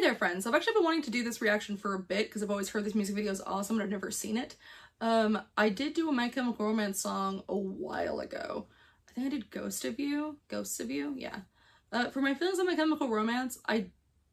there, friends. I've actually been wanting to do this reaction for a bit because I've always heard this music video is awesome, but I've never seen it. I did do a My Chemical Romance song a while ago. I think I did Ghosts of You, yeah. For my feelings on My Chemical Romance, I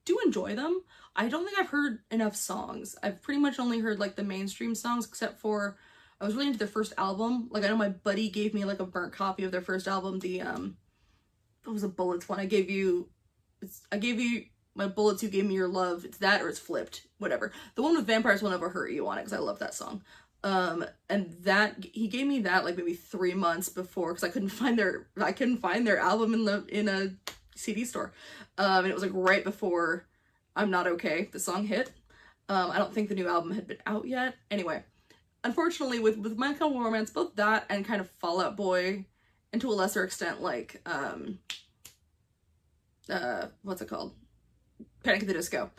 do enjoy them. I don't think I've heard enough songs. I've pretty much only heard like the mainstream songs, except for I was really into their first album. Like I know my buddy gave me like a burnt copy of their first album, the what was the Bullets one? I gave you my bullets, you gave me your love. It's that or it's flipped, whatever. The one with Vampires Will Never Hurt You on it, because I love that song. And that he gave me that like maybe 3 months before, because I couldn't find their album in a CD store. And it was like right before I'm Not Okay, the song hit. I don't think the new album had been out yet. Anyway, unfortunately with My Chemical Romance, both that and kind of Fall Out Boy, and to a lesser extent like what's it called? Panic at the Disco.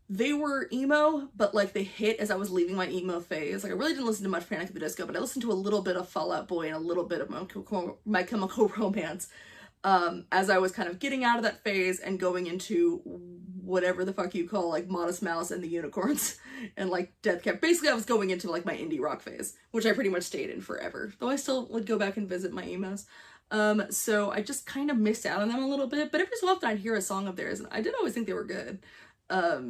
They were emo, but like they hit as I was leaving my emo phase. Like I really didn't listen to much Panic at the Disco, but I listened to a little bit of Fall Out Boy and a little bit of My Chemical Romance as I was kind of getting out of that phase and going into whatever the fuck you call like Modest Mouse and the Unicorns and like Death Cab. Basically I was going into like my indie rock phase, which I pretty much stayed in forever, though I still would go back and visit my emos. So I just kind of missed out on them a little bit, but every so often I'd hear a song of theirs and I did always think they were good. I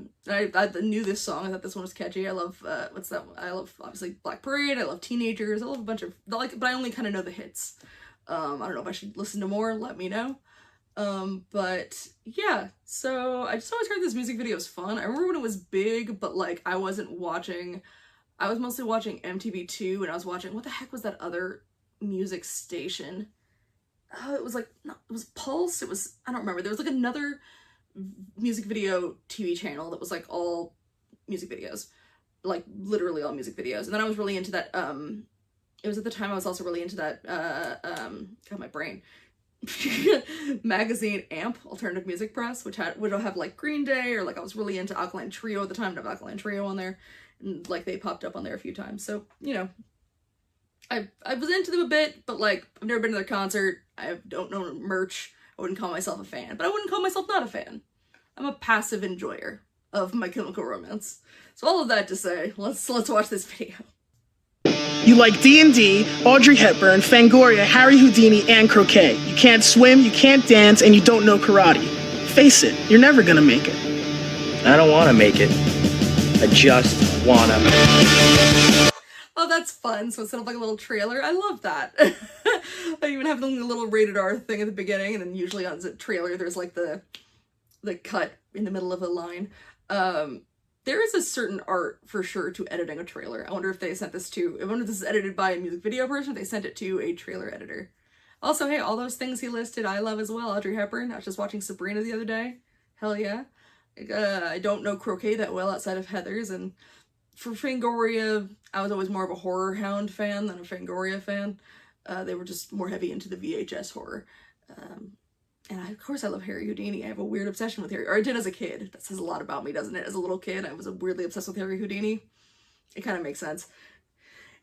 knew this song. I thought this one was catchy. I love, what's that one? I love obviously Black Parade. I love Teenagers. I love a bunch of, like, but I only kind of know the hits. I don't know if I should listen to more, let me know. But yeah, so I just always heard this music video was fun. I remember when it was big, but like I wasn't watching, I was mostly watching MTV2 and I was watching, what the heck was that other music station? Oh, it was like, no, it was Pulse. It was, I don't remember. There was like another music video TV channel that was like all music videos, like literally all music videos. And then I was really into that, it was at the time I was also really into that, God, my brain, magazine AMP, Alternative Music Press, which would have like Green Day, or like I was really into Alkaline Trio at the time, to have Alkaline Trio on there, and like they popped up on there a few times. So, you know, I was into them a bit, but like I've never been to their concert. I don't know merch. I wouldn't call myself a fan, but I wouldn't call myself not a fan. I'm a passive enjoyer of My Chemical Romance. So all of that to say, let's watch this video. You like D&D, Audrey Hepburn, Fangoria, Harry Houdini, and croquet. You can't swim, you can't dance, and you don't know karate. Face it, you're never gonna make it. I don't want to make it. I just wanna. Oh, that's fun. So instead of like a little trailer, I love that. I even have the little rated R thing at the beginning, and then usually on the trailer there's like the cut in the middle of a line. There is a certain art for sure to editing a trailer. I wonder if they sent this to, I wonder if this is edited by a music video person, if they sent it to a trailer editor. Also, hey, all those things he listed I love as well. Audrey Hepburn, I was just watching Sabrina the other day. Hell yeah. I don't know croquet that well outside of Heathers, and for Fangoria, I was always more of a Horror Hound fan than a Fangoria fan. They were just more heavy into the VHS horror. And of course I love Harry Houdini. I have a weird obsession with Harry, or I did as a kid. That says a lot about me, doesn't it? As a little kid, I was weirdly obsessed with Harry Houdini. It kind of makes sense.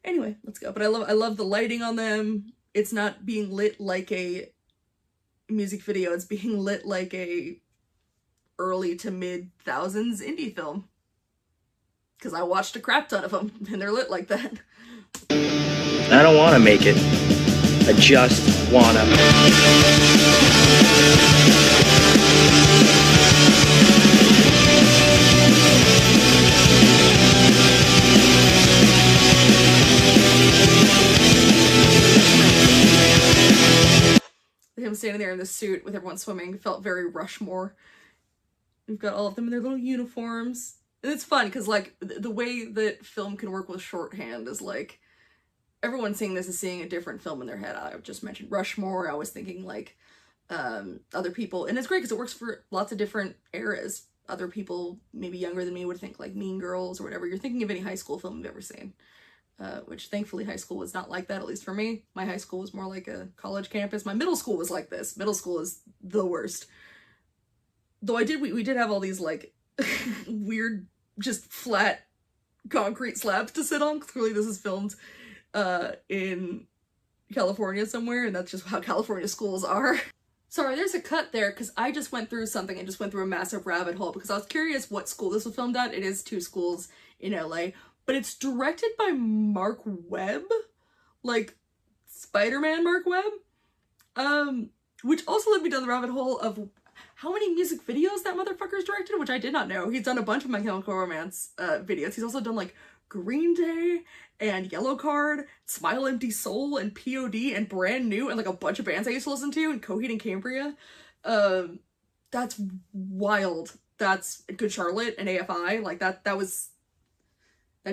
Anyway, let's go. But I love the lighting on them. It's not being lit like a music video. It's being lit like a early to mid thousands indie film. Because I watched a crap ton of them, and they're lit like that. I don't want to make it. I just wanna. Him standing there in the suit with everyone swimming felt very Rushmore. We've got all of them in their little uniforms. And it's fun because like the way that film can work with shorthand is like everyone seeing this is seeing a different film in their head. I just mentioned Rushmore. I was thinking like other people, and it's great because it works for lots of different eras. Other people maybe younger than me would think like Mean Girls or whatever. You're thinking of any high school film you've ever seen, which thankfully high school was not like that, at least for me. My high school was more like a college campus. My middle school was like this. Middle school is the worst. Though we did have all these like weird, just flat concrete slabs to sit on. Clearly this is filmed in California somewhere, and that's just how California schools are. Sorry, there's a cut there because I just went through something. I just went through a massive rabbit hole because I was curious what school this was filmed at. It is 2 schools in LA, but it's directed by Mark Webb, like Spider-Man Mark Webb, which also led me down the rabbit hole of how many music videos that motherfucker's directed, which I did not know. He's done a bunch of My Chemical Romance videos. He's also done like Green Day and Yellow Card, Smile Empty Soul, and POD, and Brand New, and like a bunch of bands I used to listen to, and Coheed and Cambria. That's wild. That's Good Charlotte and AFI. Like that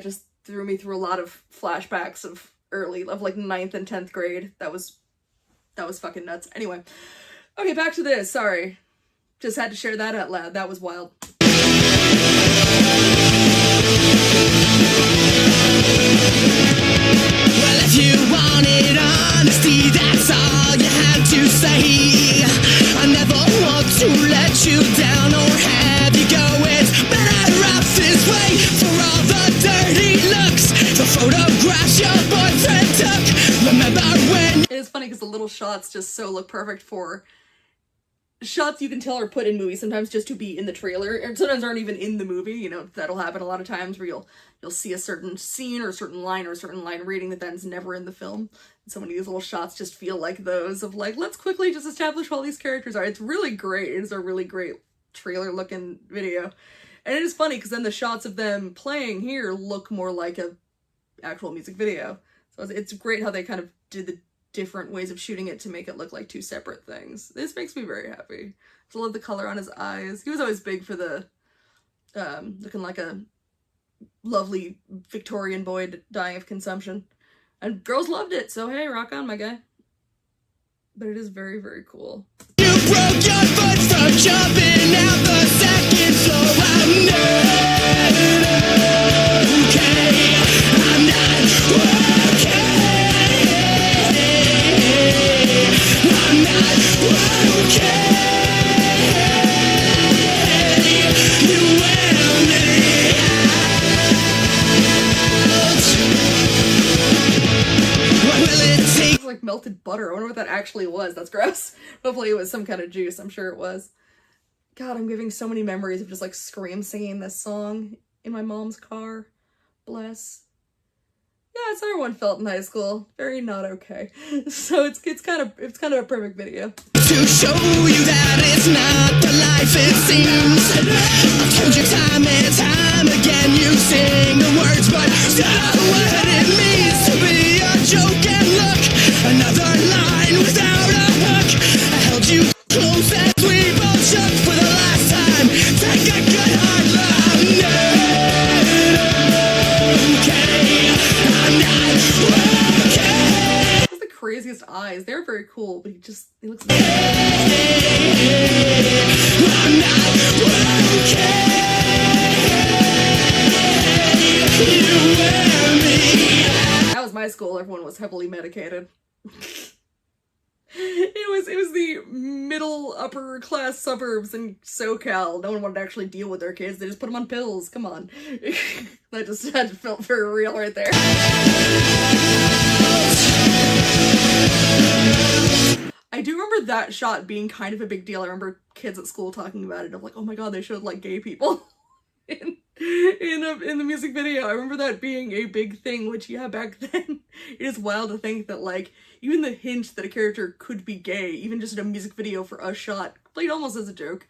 just threw me through a lot of flashbacks of like 9th and 10th grade. That was fucking nuts. Anyway, okay, back to this. Sorry. Just had to share that out loud. That was wild. Well, if you wanted honesty, that's all you have to say. I never want to let you down or have you go. It's better off this way for all the dirty looks, the photographs your boyfriend took. Remember when? It is funny because the little shots just so look perfect for shots you can tell are put in movies sometimes just to be in the trailer, and sometimes aren't even in the movie. You know, that'll happen a lot of times where you'll see a certain scene or a certain line reading that then's never in the film. And so many of these little shots just feel like those of like, let's quickly just establish who all these characters are. It's really great. It is a really great trailer looking video. And it is funny because then the shots of them playing here look more like a actual music video. So it's great how they kind of did the different ways of shooting it to make it look like 2 separate things. This makes me very happy. I love the color on his eyes. He was always big for the looking like a lovely Victorian boy dying of consumption. And girls loved it, so hey, rock on, my guy. But it is very, very cool. You broke your foot from jumping out the second floor. I'm not okay. I'm not okay. I'm not okay. You wear me out. What will it take? It's like melted butter. I wonder what that actually was. That's gross. Hopefully it was some kind of juice. I'm sure it was. God, I'm giving so many memories of just like scream singing this song in my mom's car. Bless. Yeah, it's how everyone felt in high school. Very not okay. So it's kind of a perfect video. To show you that it's not the life it seems. I've told you time and time again, you sing the words, but don't know what it means to be a joke. And look, another line without a hook. I held you close as we both shook for the last time. Take a good hard look. I'm not okay. He has the craziest eyes. They're very cool, but he looks I'm not okay. You wear me. That was my school. Everyone was heavily medicated. It was the middle upper class suburbs in SoCal. No one wanted to actually deal with their kids. They just put them on pills. Come on. That just felt very real right there. I do remember that shot being kind of a big deal. I remember kids at school talking about it. I'm like, oh my god, they showed like gay people in the music video. I remember that being a big thing, which yeah, back then it is wild to think that like even the hint that a character could be gay, even just in a music video for a shot, played almost as a joke,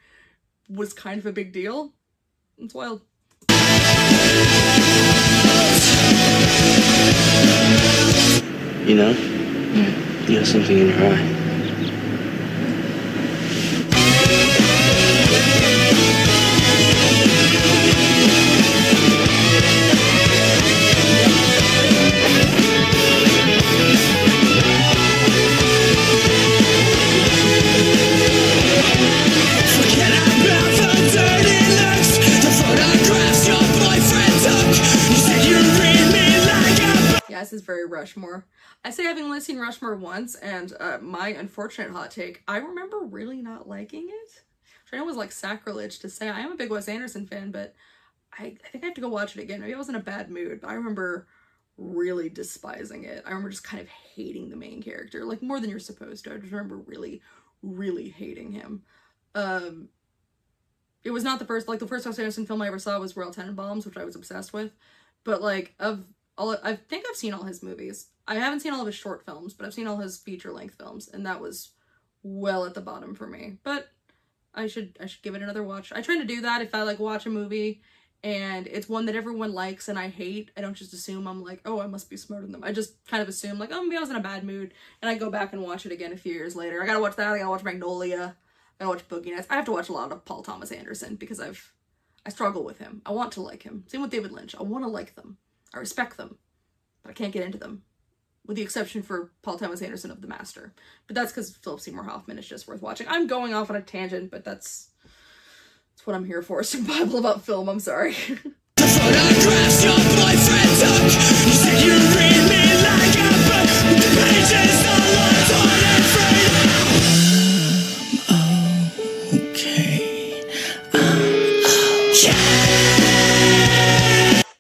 was kind of a big deal. It's wild. You know? You have something in your eye. This is very Rushmore. I say having only seen Rushmore once, and my unfortunate hot take, I remember really not liking it. Which I know was like sacrilege to say. I am a big Wes Anderson fan, but I think I have to go watch it again. Maybe I was in a bad mood, but I remember really despising it. I remember just kind of hating the main character, like more than you're supposed to. I just remember really, really hating him. It was not the first Wes Anderson film I ever saw was Royal Tenenbaums, which I was obsessed with. But like I think I've seen all his movies. I haven't seen all of his short films, but I've seen all his feature-length films, and that was well at the bottom for me. But I should give it another watch. I try to do that if I like watch a movie and it's one that everyone likes and I hate. I don't just assume I'm like, oh, I must be smarter than them. I just kind of assume like, oh, maybe I was in a bad mood, and I go back and watch it again a few years later. I gotta watch that. I gotta watch Magnolia. I gotta watch Boogie Nights. I have to watch a lot of Paul Thomas Anderson because I struggle with him. I want to like him. Same with David Lynch. I want to like them. I respect them, but I can't get into them. With the exception for Paul Thomas Anderson of The Master. But that's because Philip Seymour Hoffman is just worth watching. I'm going off on a tangent, but that's what I'm here for. Survival about film, I'm sorry. The photographs your boyfriend took. You said you read me like a book. The pages are locked on and free. Okay.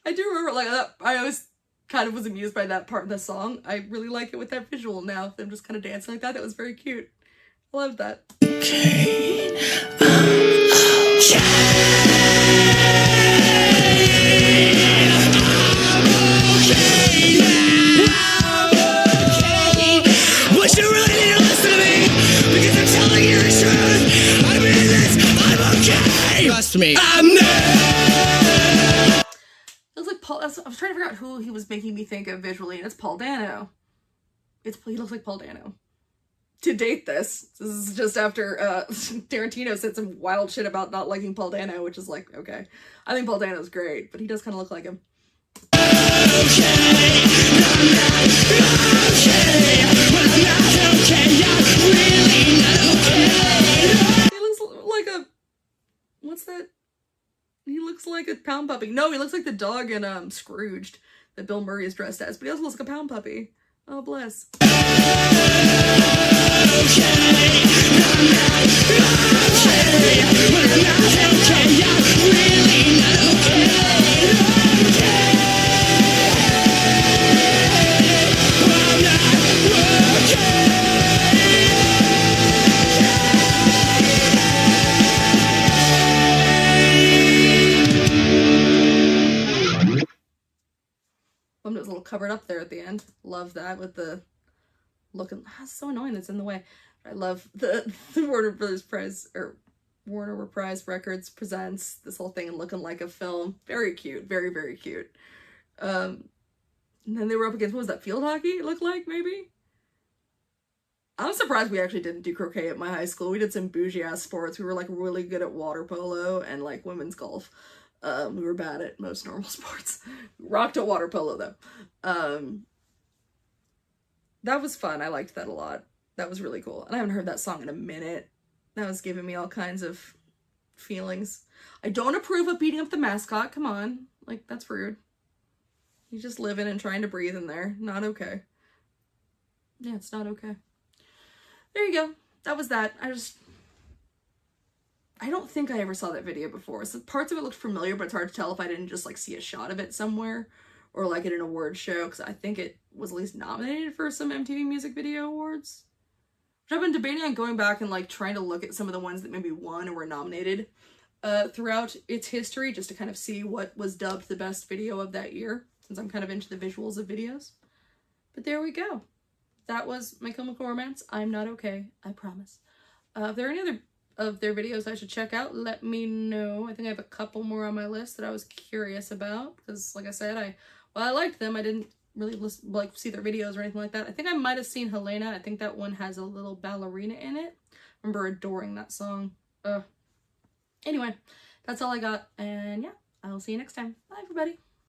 I do remember like that. I always kind of was amused by that part of the song. I really like it with that visual now. Them just kind of dancing like that. That was very cute. I love that. Okay. But you really need to listen to me because I'm telling you the truth. I mean this. I'm okay. Trust me. I'm not. Looks like Paul. I was trying to figure out who he was making me think of visually, and it's Paul Dano. He looks like Paul Dano. To date this is just after Tarantino said some wild shit about not liking Paul Dano, which is like, okay. I think Paul Dano's great, but he does kind of look like him. He looks like a... What's that? He looks like a pound puppy. No, he looks like the dog in Scrooged that Bill Murray is dressed as, but he also looks like a pound puppy. Oh, bless. It was a little covered up there at the end. Love that with the looking. That's so annoying. That's in the way. I love the Warner Brothers Prize or Warner Reprise Records presents this whole thing and looking like a film. Very cute. Very, very cute. And then they were up against, what was that, field hockey it looked like, maybe? I'm surprised we actually didn't do croquet at my high school. We did some bougie ass sports. We were like really good at water polo and like women's golf. We were bad at most normal sports. We rocked at water polo though. That was fun. I liked that a lot. That was really cool. And I haven't heard that song in a minute. That was giving me all kinds of feelings. I don't approve of beating up the mascot. Come on. Like, that's rude. He's just living and trying to breathe in there. Not okay. Yeah, it's not okay. There you go. That was that. I don't think I ever saw that video before. So parts of it looked familiar, but it's hard to tell if I didn't just like see a shot of it somewhere or like at an award show, because I think it was at least nominated for some MTV Music Video Awards. Which I've been debating on going back and like trying to look at some of the ones that maybe won or were nominated throughout its history, just to kind of see what was dubbed the best video of that year, since I'm kind of into the visuals of videos. But there we go. That was My Chemical Romance. I'm Not Okay, I promise. If there are any other of their videos I should check out, let me know. I think I have a couple more on my list that I was curious about, because like I said, while I liked them, I didn't really see their videos or anything like that. I think I might have seen Helena. I think that one has a little ballerina in it. I remember adoring that song. Anyway, that's all I got, and yeah, I'll see you next time. Bye, everybody.